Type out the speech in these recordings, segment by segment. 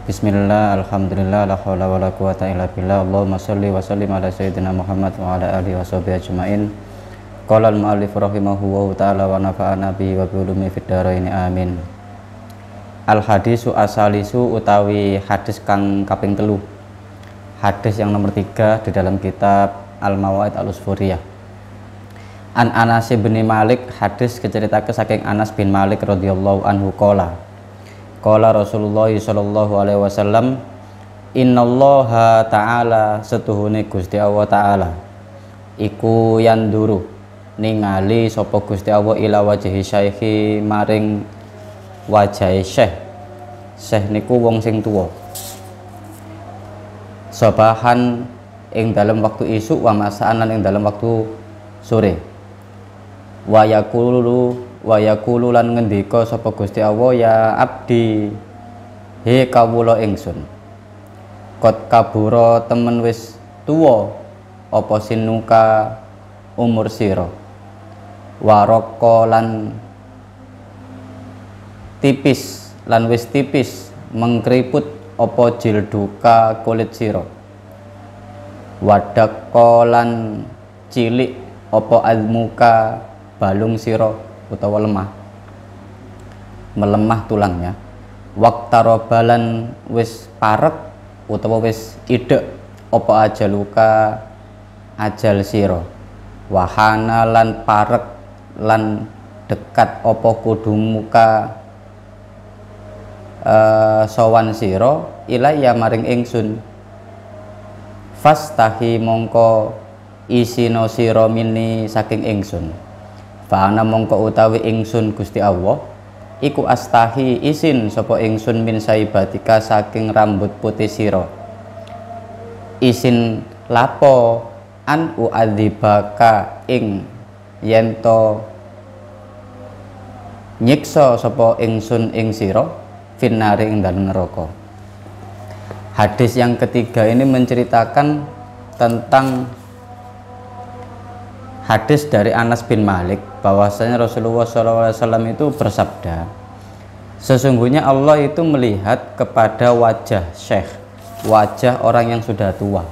Bismillah, alhamdulillah, la haula wa la quwata illa billah. Allahumma sholli wa sallim ala sayyidina Muhammad wa ala alihi wa sahbihi ajmain. Qala al-mu'allif rahimahullahu ta'ala wa nafa'ana bihi wa bi ulumi fid dharain amin. Al hadisu asalisu utawi hadis kang kaping telu. Hadis yang nomor 3 di dalam kitab Al-Mawaid Al-Usfuriyah. An Anas bin Malik, hadis keceritakan saking Anas bin Malik radhiyallahu anhu qala Rasulullah sallallahu alaihi wasallam, innallaha ta'ala setuhune Gusti Allah taala iku yanduru ningali sapa Gusti Allah ila wajhi syaikhi maring wajahe syekh niku wong sing tuwa, sabahan ing dalam waktu isuk wa masaan lan ing dalam waktu sore, wa yakulu lan ngendika sapa Gusti Allah, ya abdi he kawula ingsun, kot kabura temen wis tuwa apa sinuka umur sira, waraka lan tipis lan wis tipis mengkriput apa jilduka kulit sira, wadaka lan cilik apa azmuka balung sira utawa lemah melemah tulangnya, waktarobalan wis parek utawa wis idek apa ajaluka ajal sira, wahana lan parek lan dekat apa kudumuka sowan sira ilaya maring ingsun, fastahi mongko isino sira mini saking ingsun, fa'ana mongko utawi ingsun Gusti Allah iku astahi isin sapa ingsun min saibatika saking rambut putih sira, isin lapo an uadzibaka ing yento nyiksa sapa ingsun ing sira finnari ing dalem neraka. Hadis yang ketiga ini menceritakan tentang hadis dari Anas bin Malik bahwasanya Rasulullah SAW itu bersabda, sesungguhnya Allah itu melihat kepada wajah syekh, wajah orang yang sudah tua.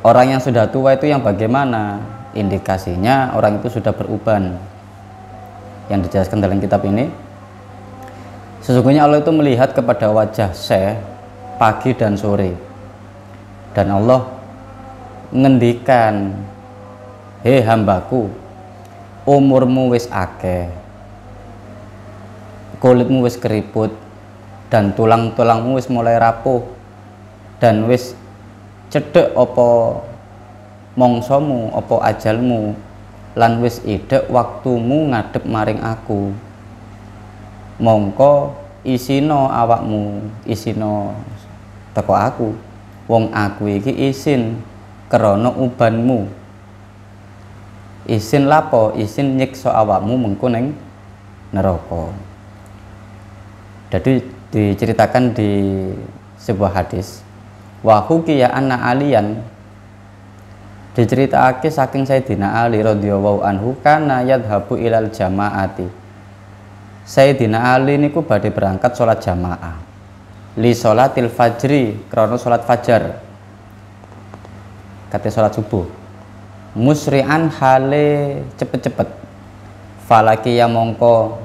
Orang yang sudah tua itu yang bagaimana? Indikasinya orang itu sudah beruban. Yang dijelaskan dalam kitab ini, sesungguhnya Allah itu melihat kepada wajah syekh pagi dan sore, dan Allah ngendikan, hei hambaku, umurmu wis akeh, kulitmu wis keriput, dan tulang-tulangmu wis mulai rapuh, dan wis cedek opo mongsomu, opo ajalmu, lan wis idek waktumu ngadep maring aku. Mongko isino awakmu, isino teko aku, wong aku iki isin krana ubanmu. Isin lapo? Isin nyiksa awakmu mengko ning neraka. Jadi diceritakan di sebuah hadis, wa hukiya anna aliyan, diceritakake saking Sayyidina Ali radhiyallahu anhu kana yadhabu ilal jamaati. Sayyidina Ali niku badhe berangkat salat jamaah li sholatil fajri, krana salat fajar, kate salat subuh, musri'an hale cepet-cepet, falakiya mongko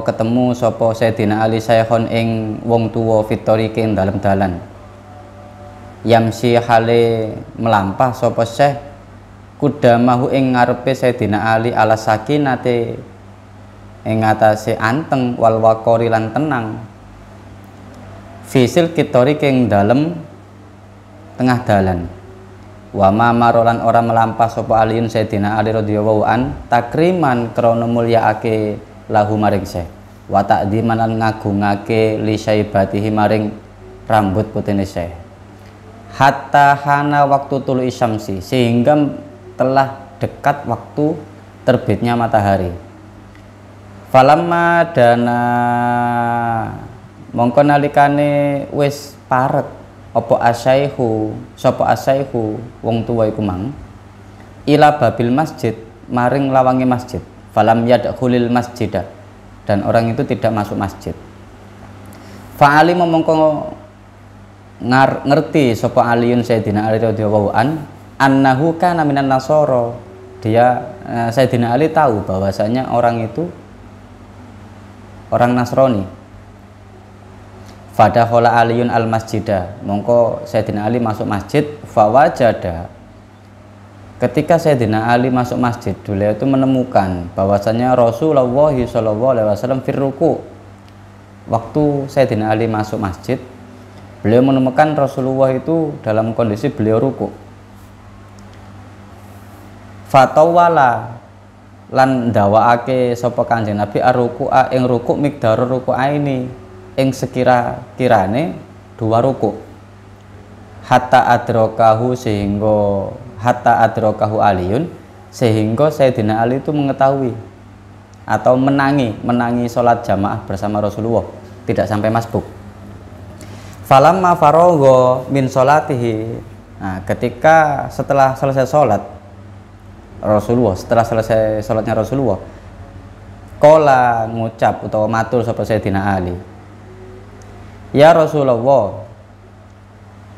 ketemu sapa Sayyidina Ali saykhon ing wong tuwa fitoriki ing dalem dalan, yamsi hale melampah sapa syekh kudamahu ing ngarepe Sayyidina Ali ala sakinate ing atase anteng wal waqori lan tenang, fisil kitoriki ing dalem tengah dalan, wa ma marolan ora melampah sapa aliun Sayyidina Ali radhiyallahu an takriman krana mulyaake lahu maring syekh, wa ta'dziman lan ngagungake li syaibatihi maring rambut putihne syekh, hatta hana waktu tulu isyamsi, sehingga telah dekat waktu terbitnya matahari. Falamma dana mongko nalikane wis parek apa asyaihu sapa asyaihu wong tuwa iku mang ila babil masjid maring lawangi masjid, falam yadkhulil masjidah, dan orang itu tidak masuk masjid. Fa'ali mongko ngerti sapa Aliun Sayyidina Ali radhiyallahu annahu kana minan nasara. Dia Sayyidina Ali tahu bahwasanya orang itu orang Nasrani. Fadakhala Aliun al-masjidah, mongko Sayyidina Ali masuk masjid. Fawajada, ketika Sayyidina Ali masuk masjid, beliau itu menemukan bahwasanya Rasulullah sallallahu alaihi wasallam firruku. Waktu Sayyidina Ali masuk masjid, beliau menemukan Rasulullah itu dalam kondisi beliau ruku. Fatawala lan dawaake sapa Kanjeng Nabi ar-ruku'a ing ruku miqdar ruku'a ini ing sekira-kirane 2 ruku. Hatta adrakahu Aliun, sehingga Sayyidina Ali itu mengetahui atau menangi sholat jamaah bersama Rasulullah, tidak sampai masbuk. Falamma faragha min sholatihi, nah ketika setelah selesai sholat Rasulullah, setelah selesai sholatnya Rasulullah, qala ngucap atau matur sapa Sayyidina Ali, ya Rasulullah,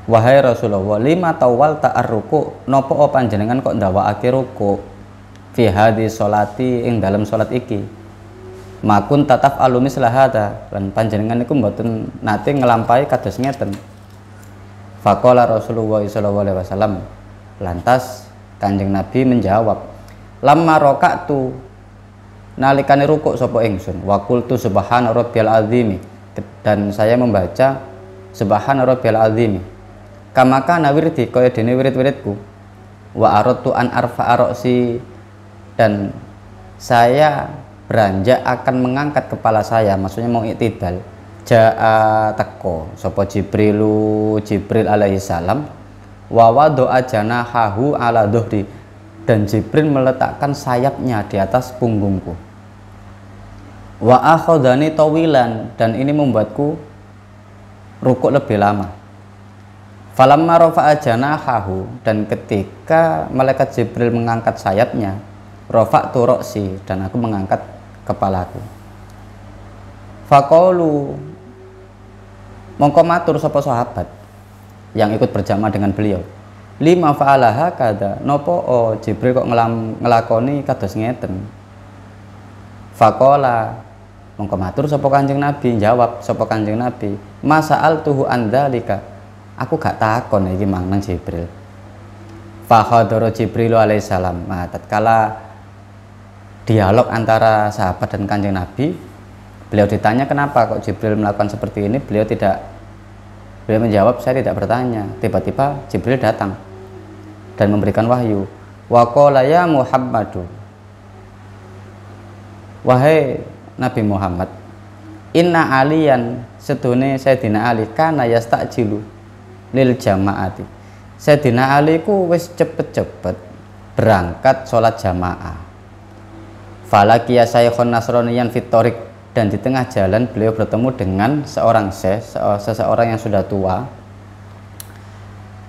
wahai Rasulullah, lima tawal ta'arruku, nopo panjenengan kok ndawakake ruku fi hadhi sholati ing dalam sholat iki, makun tataf alumis lahada, lan panjenengan iku mboten nate ngelampahi kados ngeten. Faqala Rasulullah sallallahu alaihi wasallam, lantas Kanjeng Nabi menjawab, lamma roka'tu, nalikane rukuk sapa ingsun, wa qultu subhana rabbiyal azimi, dan saya membaca subhana rabbiyal azimi, kama kana wirdi, kaya dene wirid-wiridku, wa aradtu an arfa'a ra'si, dan saya beranjak akan mengangkat kepala saya, maksudnya mau iktidal. Ja'a teko sapa Jibril alaihi salam, wa wada'a janahahu ala dhuhri, dan Jibril meletakkan sayapnya di atas punggungku. Wa akhadhani tawilan, dan ini membuatku rukuk lebih lama. Falamma rafa'a janahahu, dan ketika malaikat Jibril mengangkat sayapnya, rafa'tu ra'si, dan aku mengangkat kepalaku. Faqalu, mongko matur sapa sahabat yang ikut berjamaah dengan beliau, lima fa'alaha kada, nopo Jibril kok ngelakoni kados ngeten. Faqala, mongko matur sapa Kanjeng Nabi, jawab sapa Kanjeng Nabi, masa'al tuhu andalika, aku gak takon iki mang nang Jibril. Fa hadara Jibril alaihi salam, nah tatkala dialog antara sahabat dan Kanjeng Nabi, beliau ditanya kenapa kok Jibril melakukan seperti ini, beliau menjawab, saya tidak bertanya. Tiba-tiba Jibril datang dan memberikan wahyu. Wa qala ya Muhammadu, wahai Nabi Muhammad, inna aliyan, sedune Sayyidina Ali, kana yastajilu lil jamaati, Sayyidina Ali ku wis cepet-cepet berangkat sholat jamaah. Falakiya saykhun nasraniyan fitorik, dan di tengah jalan beliau bertemu dengan seseorang yang sudah tua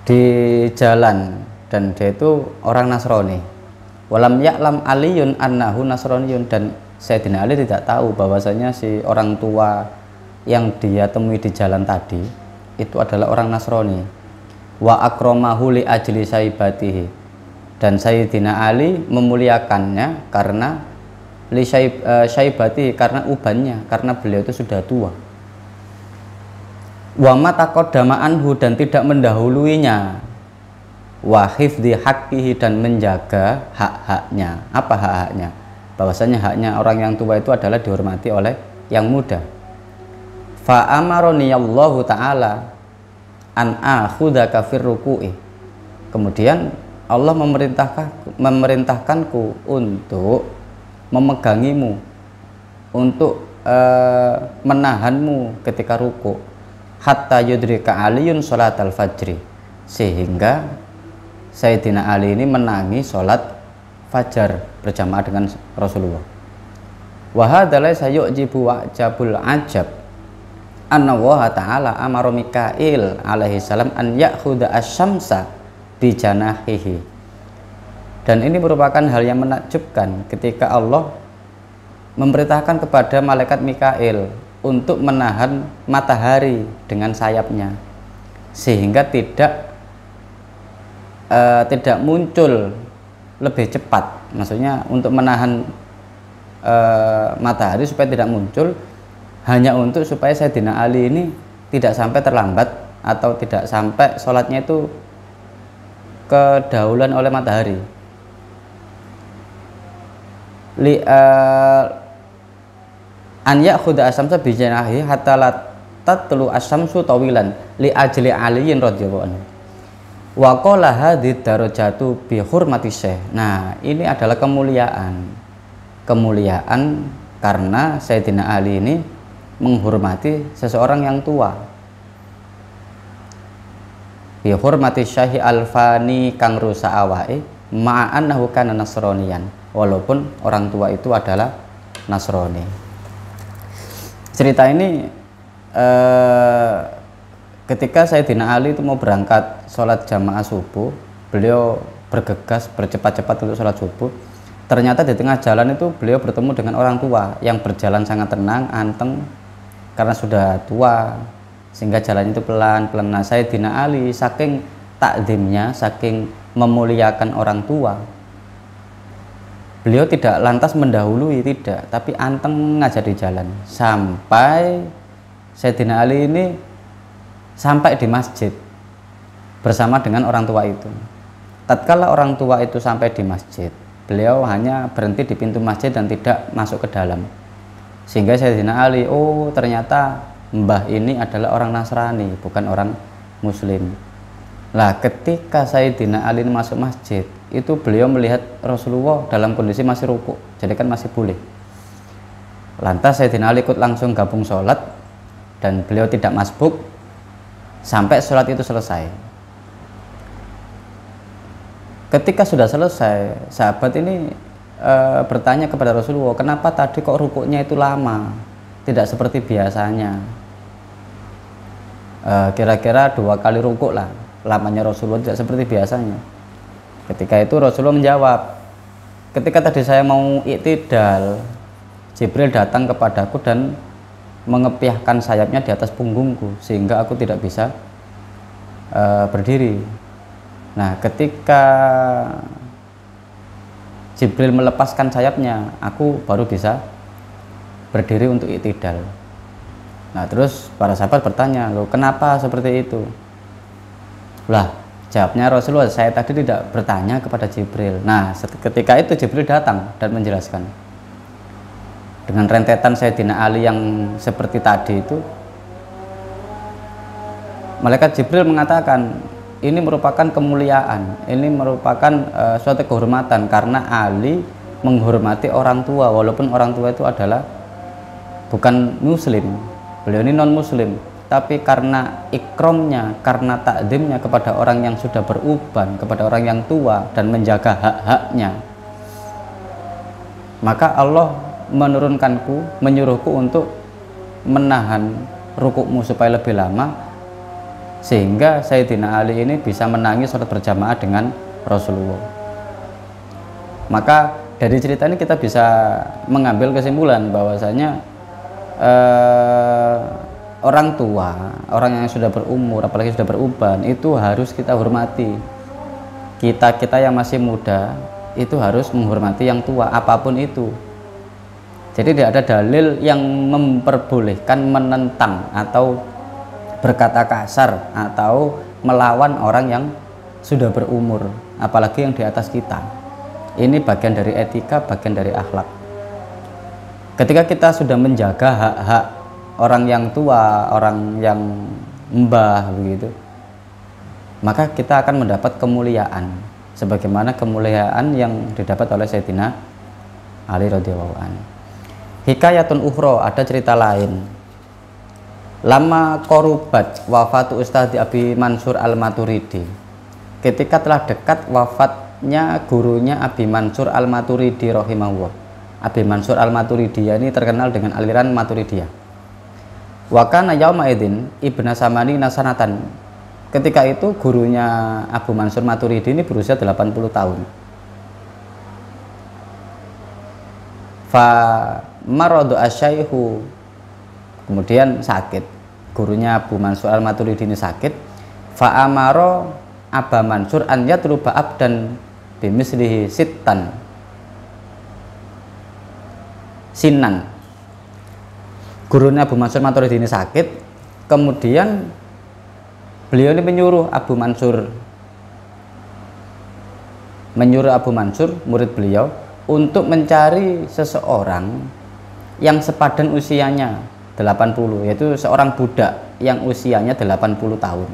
di jalan, dan dia itu orang Nasrani. Walam ya'lam aliyun annahu nasroniyun, dan Sayyidina Ali tidak tahu bahwasanya si orang tua yang dia temui di jalan tadi itu adalah orang Nasrani. Wa akramahu li ajli saibatihi, dan Sayyidina Ali memuliakannya karena li syaibati, karena ubannya, karena beliau itu sudah tua. Wa ma taqaddama anhu, dan tidak mendahuluinya. Wa hifdzi haqqihi, dan menjaga hak-haknya. Apa hak-haknya? Bahwasanya haknya orang yang tua itu adalah dihormati oleh yang muda. Fa amaroni Allahu taala an akhudaka fir ruku'i, kemudian Allah memerintahkanku untuk memegangimu, untuk menahanmu ketika ruku, hatta yudrika aliyun sholat al-fajri, sehingga Sayyidina Ali ini menangi sholat fajar berjamaah dengan Rasulullah. Wa hadza laysa yu'jibu wa'jabul ajab anna Allah ta'ala amara Mikail alaihi salam an ya'khudha asy-syamsa bi janahihi. Dan ini merupakan hal yang menakjubkan ketika Allah memerintahkan kepada malaikat Mikail untuk menahan matahari dengan sayapnya sehingga tidak muncul lebih cepat. Maksudnya untuk menahan matahari supaya tidak muncul, hanya untuk supaya Sayyidina Ali ini tidak sampai terlambat atau tidak sampai sholatnya itu kedahuluan oleh matahari. An ya'khudha asyamsa bi janahi hatta la tatlu asyamsu tawilan li ajli aliyin radhiyallahu anhu. Wa qala hadhihi darajatu bi hurmati syekh. Nah, ini adalah kemuliaan karena Sayyidina Ali ini menghormati seseorang yang tua. Bi hurmati syekh alfani kang rusa awake ma'annahu kana nasraniyan, walaupun orang tua itu adalah Nasrani. Cerita ini ketika Sayyidina Ali itu mau berangkat sholat jamaah subuh, beliau bergegas bercepat-cepat untuk sholat subuh. Ternyata di tengah jalan itu beliau bertemu dengan orang tua yang berjalan sangat tenang, anteng, karena sudah tua sehingga jalan itu pelan-pelan. Nah, Sayyidina Ali saking takzimnya, saking memuliakan orang tua, beliau tidak lantas mendahului, tidak, tapi anteng aja di jalan sampai Sayyidina Ali ini sampai di masjid bersama dengan orang tua itu. Tatkala orang tua itu sampai di masjid, beliau hanya berhenti di pintu masjid dan tidak masuk ke dalam, sehingga Sayyidina Ali, oh ternyata mbah ini adalah orang Nasrani, bukan orang Muslim. Lah, ketika Sayyidina Ali masuk masjid, itu beliau melihat Rasulullah dalam kondisi masih rukuk, jadi kan masih boleh. Lantas Sayyidina Ali ikut langsung gabung sholat dan beliau tidak masbuk sampai sholat itu selesai. Ketika sudah selesai, sahabat ini bertanya kepada Rasulullah, kenapa tadi kok rukuknya itu lama, tidak seperti biasanya. Kira-kira 2 kali rukuk lah lamanya Rasulullah, tidak seperti biasanya. Ketika itu Rasulullah menjawab, ketika tadi saya mau iktidal, Jibril datang kepadaku dan mengepiahkan sayapnya di atas punggungku sehingga aku tidak bisa berdiri. Nah, ketika Jibril melepaskan sayapnya, aku baru bisa berdiri untuk iktidal. Nah, terus para sahabat bertanya, loh kenapa seperti itu? Lah, jawabnya Rasulullah, saya tadi tidak bertanya kepada Jibril. Nah, ketika itu Jibril datang dan menjelaskan. Dengan rentetan Sayyidina Ali yang seperti tadi itu, malaikat Jibril mengatakan, ini merupakan kemuliaan, ini merupakan suatu kehormatan karena Ali menghormati orang tua, walaupun orang tua itu adalah bukan Muslim, beliau ini non Muslim, tapi karena ikromnya, karena takdimnya kepada orang yang sudah beruban, kepada orang yang tua dan menjaga hak-haknya, maka Allah menurunkanku, menyuruhku untuk menahan rukukmu supaya lebih lama, sehingga Sayyidina Ali ini bisa menangis sholat berjamaah dengan Rasulullah. Maka dari cerita ini kita bisa mengambil kesimpulan bahwasanya orang tua, orang yang sudah berumur, apalagi sudah beruban, itu harus kita hormati. Kita yang masih muda itu harus menghormati yang tua apapun itu. Jadi tidak ada dalil yang memperbolehkan menentang atau berkata kasar atau melawan orang yang sudah berumur, apalagi yang di atas kita. Ini bagian dari etika, bagian dari akhlak. Ketika kita sudah menjaga hak-hak orang yang tua, orang yang mbah begitu, maka kita akan mendapat kemuliaan sebagaimana kemuliaan yang didapat oleh Sayyidina Ali radhiyallahu anhu. Hikayatun ukhra, ada cerita lain. Lama korubat wafatu Ustadz Abi Mansur Al-Maturidi, ketika telah dekat wafatnya gurunya Abi Mansur Al-Maturidi rahimahullah. Abi Mansur Al-Maturidi ini terkenal dengan aliran Maturidiyah. Wa kana yauma idzin ibna samani nasanatan. Ketika itu gurunya Abu Mansur Maturidi ini berusia 80 tahun. Fa maradu asyaihu, kemudian sakit. Gurunya Abu Mansur Al-Maturidi ini sakit. Fa amaro Aba Mansur an yatluba abdan bimislihi sittan sinan. Gurunya Abu Mansur Maturidi ini sakit, kemudian beliau ini menyuruh Abu Mansur murid beliau untuk mencari seseorang yang sepadan usianya 80, yaitu seorang budak yang usianya 80 tahun.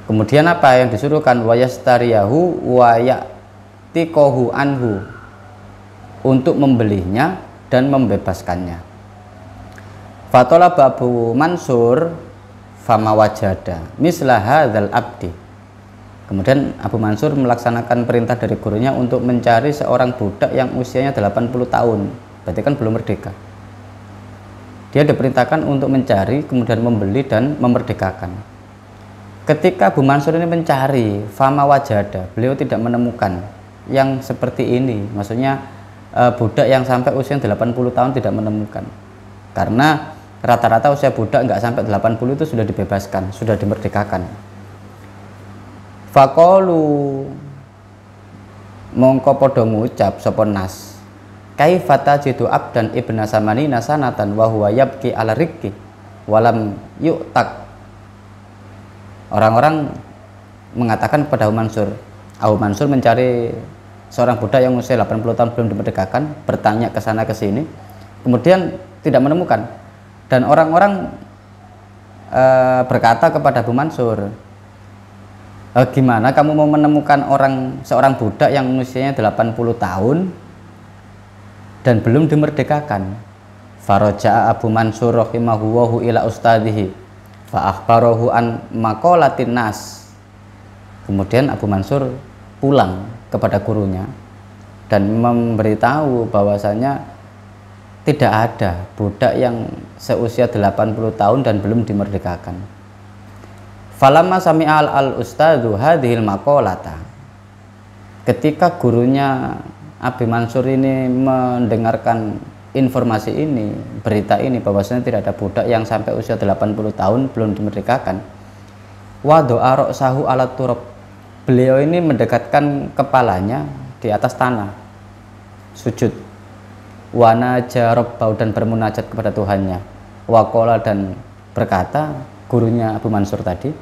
Kemudian apa yang disuruhkan? Wayastariyahu wayatikohu anhu, untuk membelinya dan membebaskannya. Fatola Abu Mansur fama wajada misla hadzal abdi. Kemudian Abu Mansur melaksanakan perintah dari gurunya untuk mencari seorang budak yang usianya 80 tahun, berarti kan belum merdeka. Dia diperintahkan untuk mencari, kemudian membeli dan memerdekakan. Ketika Abu Mansur ini mencari fama wajada, beliau tidak menemukan yang seperti ini, maksudnya budak yang sampai usia 80 tahun tidak menemukan, karena rata-rata usia budak nggak sampai 80 itu sudah dibebaskan, sudah dimerdekakan. Faqalu, mongko padha ngucap sapa nas, kaifata jitu abdan ibna samanina sanatan wa huwa yabki ala rikki walam yu'tak. Orang-orang mengatakan kepada Abu Mansur mencari seorang budak yang usia 80 tahun belum dimerdekakan, bertanya ke sana ke sini, kemudian tidak menemukan. Dan orang-orang berkata kepada Abu Mansur, gimana kamu mau menemukan seorang budak yang usianya 80 tahun dan belum dimerdekakan? Faraja Abu Mansur rahimahullahu ila ustadihi fa akhbarahu an maqalatin nas. Kemudian Abu Mansur pulang kepada gurunya dan memberitahu bahwasanya tidak ada budak yang seusia 80 tahun dan belum dimerdekakan. Falamma sami'al al-ustadzu hadhil maqalata. Ketika gurunya Abu Mansur ini mendengarkan informasi ini, berita ini bahwasanya tidak ada budak yang sampai usia 80 tahun belum dimerdekakan, wa do'a ra'sahu ala turab. Beliau ini mendekatkan kepalanya di atas tanah, sujud. Wa naja rabbau, dan bermunajat kepada Tuhannya. Wa qala, dan berkata gurunya Abu Mansur tadi,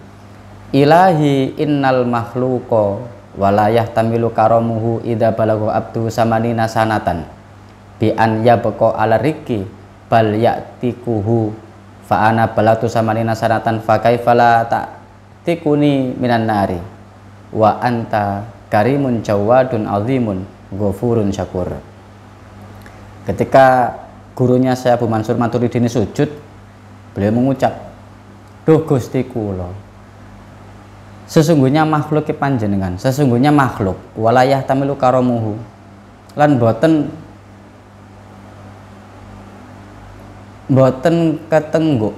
ilahi innal makhluqa wala yahtamilu karamuhu idza balagha abdu samanina sanatan bi an yabqa ala riki bal ya'tikuhu fa ana balatu samanina sanatan fa kaifala ta'tikuni minan nari wa anta karimun jawadun azimun ghafurun syakur. Ketika gurunya saya Abu Mansur Maturidi ini sujud, beliau mengucap, duh Gusti kula, sesungguhnya makhluk panjenengan, sesungguhnya makhluk walayah tamilu karamuhu, lan boten ketengguk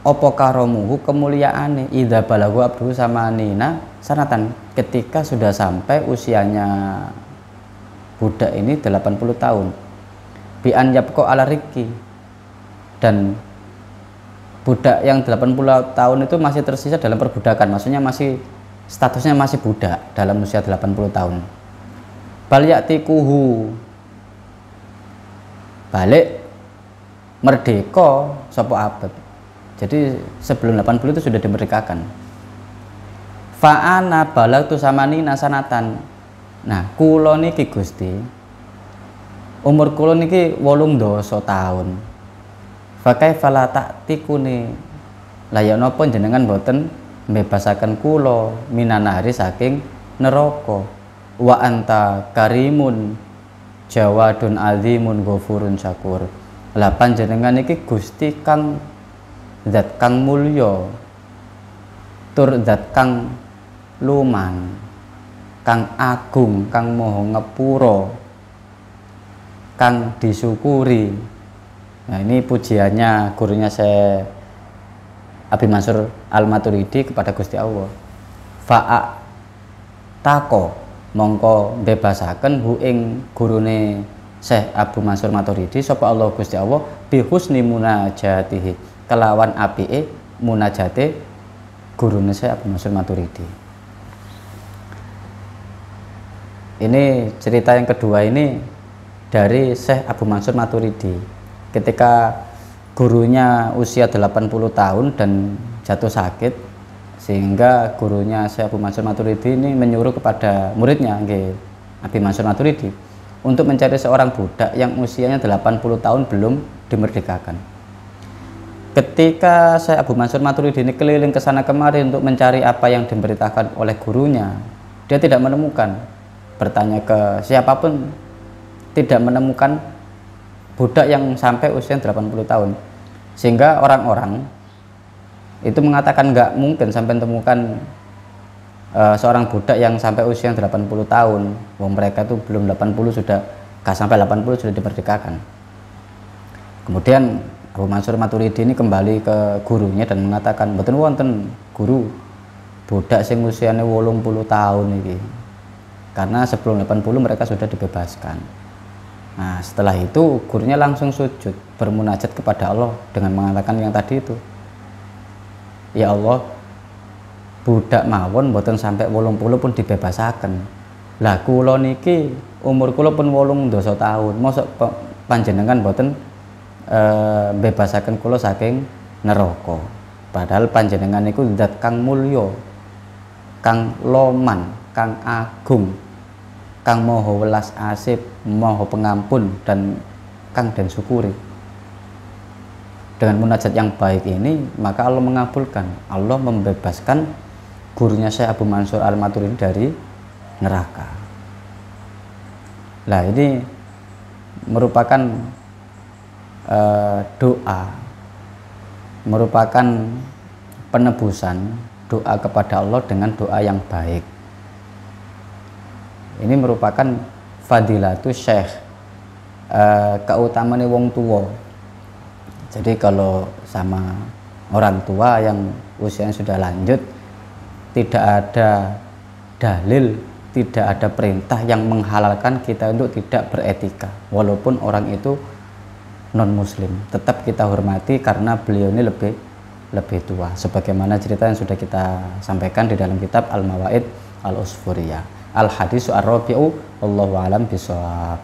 apa karamuhu kemuliaane idza balagu abdu samanina sanatan, ketika sudah sampai usianya budak ini 80 tahun, bi an yabqa ala riki, dan budak yang 80 tahun itu masih tersisa dalam perbudakan, maksudnya masih statusnya masih budak dalam usia 80 tahun. Bal ya'tikuhu, balik merdeka sapa abad. Jadi sebelum 80 itu sudah dimerdekakan. Fa'ana balagtu samanina sanatan. Nah, kula niki Gusti, umur kula niki 80 tahun. Fakai fala taktikuni, layak napa jenengan boten mbebasaken kula minanari saking neraka. Wa anta karimun jawadun azimun ghafurun syakur. Lah panjenengan iki Gusti kang zat kang mulya, tur zat kang luman, kang agung, kang maha ngepura, kang disyukuri. Nah, ini pujiannya gurunya saya Abu Mansur Al-Maturidi kepada Gusti Allah. Fa'a tako, mongko bebasaken hu ing gurune Syekh Abu Mansur Maturidi sapa Allah Gusti Allah bi husni munajatihi kelawan apike munajate gurune Syekh Abu Mansur Maturidi. Ini cerita yang kedua ini dari Syekh Abu Mansur Maturidi ketika gurunya usia 80 tahun dan jatuh sakit, sehingga gurunya Syekh Abu Mansur Maturidi ini menyuruh kepada muridnya Abu Mansur Maturidi untuk mencari seorang budak yang usianya 80 tahun belum dimerdekakan. Ketika Syekh Abu Mansur Maturidi ini keliling ke sana kemari untuk mencari apa yang diberitakan oleh gurunya, dia tidak menemukan. Bertanya ke siapapun, tidak menemukan budak yang sampai usia 80 tahun. Sehingga orang-orang itu mengatakan nggak mungkin sampai temukan seorang budak yang sampai usia 80 tahun. Wong mereka itu belum 80 sudah, nggak sampai 80 sudah dimerdekakan. Kemudian Abu Mansur Maturidi ini kembali ke gurunya dan mengatakan, "Mboten wonten guru budak sing usiane 80 tahun iki." Karena sebelum 80 mereka sudah dibebaskan. Nah, setelah itu gurunya langsung sujud bermunajat kepada Allah dengan mengatakan yang tadi itu, "Ya Allah, budak mawon mboten sampai 80 pun dibebasaken. Lah kula niki umur kula pun 80 tahun. Mosok panjenengan mboten bebasaken kula saking neraka. Padahal panjenengan niku zat kang mulya, kang loman, kang agung, kang maha welas asih, maha pengampun dan kang den syukuri." Dengan munajat yang baik ini maka Allah mengabulkan, Allah membebaskan gurunya Syekh Abu Mansur Al-Maturidi dari neraka. Nah, ini merupakan doa, merupakan penebusan doa kepada Allah dengan doa yang baik. Ini merupakan fadilatus syekh, keutamaan wong tua. Jadi kalau sama orang tua yang usianya sudah lanjut, tidak ada dalil, tidak ada perintah yang menghalalkan kita untuk tidak beretika, walaupun orang itu non muslim, tetap kita hormati karena beliau ini lebih tua, sebagaimana cerita yang sudah kita sampaikan di dalam kitab Al-Mawaid Al-Usfuriyah. Al-Hadisu Ar-Rabi'u, wallahu a'lam bishawab.